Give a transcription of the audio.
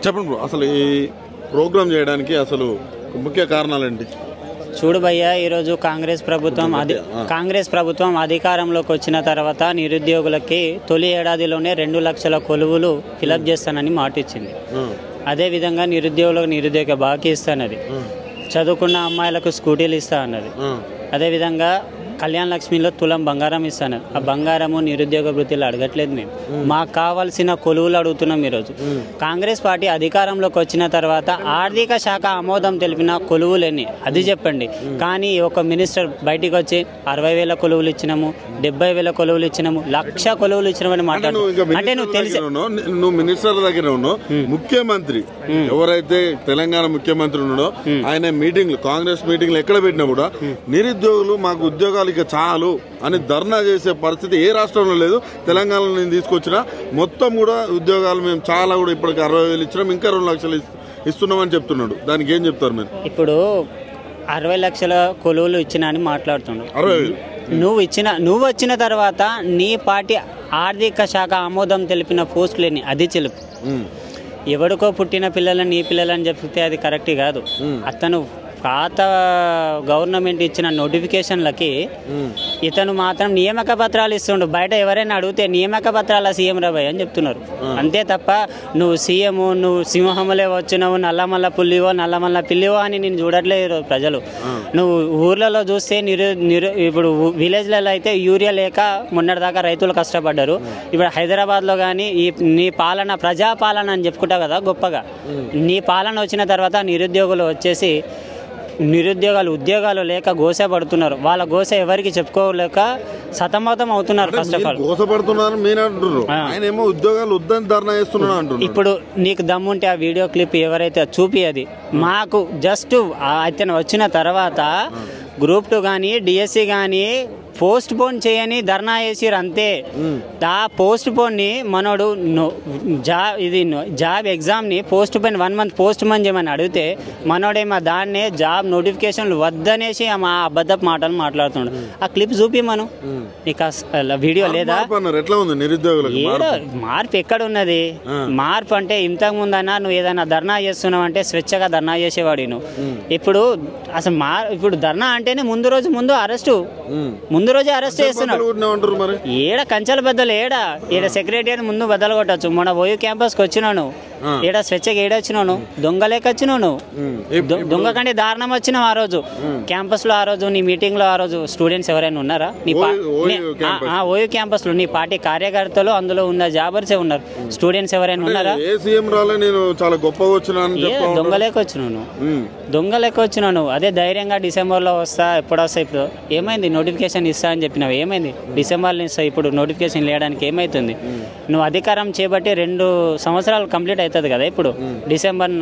చెప్పండి బ్రో, అసలు ఈ ప్రోగ్రామ్ చేయడానికి అసలు ముఖ్య కారణాలు ఏంటి? చూడు భయ్య, ఈరోజు కాంగ్రెస్ ప్రభుత్వం అధికారంలోకి వచ్చిన తర్వాత నిరుద్యోగులకి తొలి ఏడాదిలోనే 2 లక్షల కొలువులు ఫిలప్ చేస్తానని మాట ఇచ్చింది. అదేవిధంగా నిరుద్యోగులకు నిరుద్యోగ బాకీ ఇస్తానది, చదువుకున్న అమ్మాయిలకు స్కూటీలు ఇస్తా అన్నది. అదేవిధంగా కళ్యాణ లక్ష్మిలో తులం బంగారం ఇస్తాను. ఆ బంగారము నిరుద్యోగ వృత్తిలో అడగట్లేదు, మేము మాకు కావాల్సిన కొలువులు అడుగుతున్నాం. ఈరోజు కాంగ్రెస్ పార్టీ అధికారంలోకి వచ్చిన తర్వాత ఆర్థిక శాఖ ఆమోదం తెలిపిన కొలువులన్నీ అది చెప్పండి. కానీ ఒక మినిస్టర్ బయటికి వచ్చి 60,000 కొలువులు ఇచ్చినాము, 70,000 కొలువులు ఇచ్చినాము, 1,00,000 కొలువులు ఇచ్చినామని మాట్లాడు అంటే నువ్వు తెలిసి నువ్వు మినిస్టర్ దగ్గర ఉన్నావు. ముఖ్యమంత్రి ఎవరైతే తెలంగాణ ముఖ్యమంత్రి ఉన్నాడో ఆయన మీటింగ్లు, కాంగ్రెస్ మీటింగ్లు ఎక్కడ పెట్టినా కూడా నిరుద్యోగులు మాకు ఉద్యోగాలు ఇక చాలు అని ధర్నా చేసే పరిస్థితి ఏ రాష్ట్రంలో లేదు. తెలంగాణలో నేను తీసుకొచ్చిన మొత్తం కూడా ఉద్యోగాలు మేము చాలా కూడా ఇప్పటికి 60,000 ఇచ్చినాం, ఇంకా 2 లక్షలు ఇస్తున్నామని చెప్తున్నాడు. దానికి ఏం చెప్తారు మీరు? ఇప్పుడు 60 లక్షల కొలువులు ఇచ్చినా అని మాట్లాడుతున్నాడు. 60,000 నువ్వు వచ్చిన తర్వాత నీ పార్టీ ఆర్థిక శాఖ ఆమోదం తెలిపిన పోస్టులని అది తెలుపు. ఎవరికో పుట్టిన పిల్లలని నీ పిల్లలని చెప్తే అది కరెక్ట్ కాదు. అతను పాత గవర్నమెంట్ ఇచ్చిన నోటిఫికేషన్లకి ఇతను మాత్రం నియామక పత్రాలు ఇస్తుండు. బయట ఎవరైనా అడిగితే నియామక పత్రాల సీఎం రాబాయ్ అని చెప్తున్నారు. అంతే తప్ప నువ్వు సీఎం, నువ్వు సింహములే వచ్చినావు, నల్లమల్ల పుల్లివో నల్లమల్ల పిల్లివో అని నేను చూడట్లేదు ప్రజలు. నువ్వు ఊర్లలో చూస్తే ఇప్పుడు విలేజ్లలో అయితే యూరియా లేక మొన్నటిదాకా రైతులు కష్టపడ్డారు. ఇప్పుడు హైదరాబాద్లో కానీ నీ పాలన ప్రజాపాలన అని చెప్పుకుంటావు కదా గొప్పగా. నీ పాలన వచ్చిన తర్వాత నిరుద్యోగులు వచ్చేసి ఉద్యోగాలు లేక గోస పడుతున్నారు. వాళ్ళ గోస ఎవరికి చెప్పుకోలేక సతమతం అవుతున్నారు. ఫస్ట్ ఆఫ్ ఆల్ గోసపడుతున్నారు మీరు అంటున్నారు, ఆయన ఏమో ఉద్యోగాలు వద్దని ధర్నా చేస్తున్నారు అంటున్నారు. ఇప్పుడు నీకు దమ్ముంటే ఆ వీడియో క్లిప్ ఎవరైతే చూపియది మాకు జస్ట్ అతను వచ్చిన తర్వాత గ్రూప్ 2 కానీ డిఎస్సి కానీ పోస్ట్ పోన్ చేయని ధర్నా చేసిరు అంతే. ఆ పోస్ట్ పోన్ని మనోడు జాబ్ ఎగ్జామ్ని postpone 1 month postpone చేయమని అడిగితే మనోడేమో దాన్నే జాబ్ నోటిఫికేషన్లు వద్దనేసి మా అబద్ధపు మాటలు మాట్లాడుతున్నాడు. ఆ క్లిప్ చూపి మనం నీకు వీడియో లేదా? ఎట్లా ఉంది నిరుద్యోగులకు మార్పు ఎక్కడ ఉన్నది? మార్పు అంటే ఇంతకు ముందన్నా నువ్వు ఏదైనా ధర్నా చేస్తున్నావు అంటే స్వేచ్ఛగా ధర్నా చేసేవాడు నువ్వు. ఇప్పుడు అసలు ఇప్పుడు ధర్నా అంటేనే ముందు రోజు రోజే అరెస్ట్ చేస్తున్నాడు. ఏడ కంచెల బద్దలు ఏడ సెక్రటరీ ముందు బద్దలు కొట్టచ్చు. మొన్న ఓయూ క్యాంపస్కి వచ్చినాను, ఏడ స్వేచ్ఛగా ఏడొచ్చినాను, దొంగలేక వచ్చినాను. దొంగ కంటే దారుణం వచ్చినావు ఆ రోజు క్యాంపస్ లో. ఆ రోజు నీ మీటింగ్ లో ఆ రోజు స్టూడెంట్స్ ఎవరైనా ఉన్నారా? ఓయూ క్యాంపస్ లో నీ పార్టీ కార్యకర్తలు అందులో ఉన్న జాబర్సే ఉన్నారు. స్టూడెంట్స్ ఎవరైనా ఉన్నారా? దొంగలేక వచ్చినాను. అదే ధైర్యంగా డిసెంబర్లో వస్తా, ఎప్పుడు వస్తా, ఇప్పుడు ఏమైంది? నోటిఫికేషన్ ఇస్తా అని చెప్పినావు, ఏమైంది? డిసెంబర్లో ఇస్తా, ఇప్పుడు నోటిఫికేషన్ లేయడానికి ఏమవుతుంది? నువ్వు అధికారం చేపట్టి 2 సంవత్సరాలు కంప్లీట్ అవుతుంది కదా ఇప్పుడు డిసెంబర్.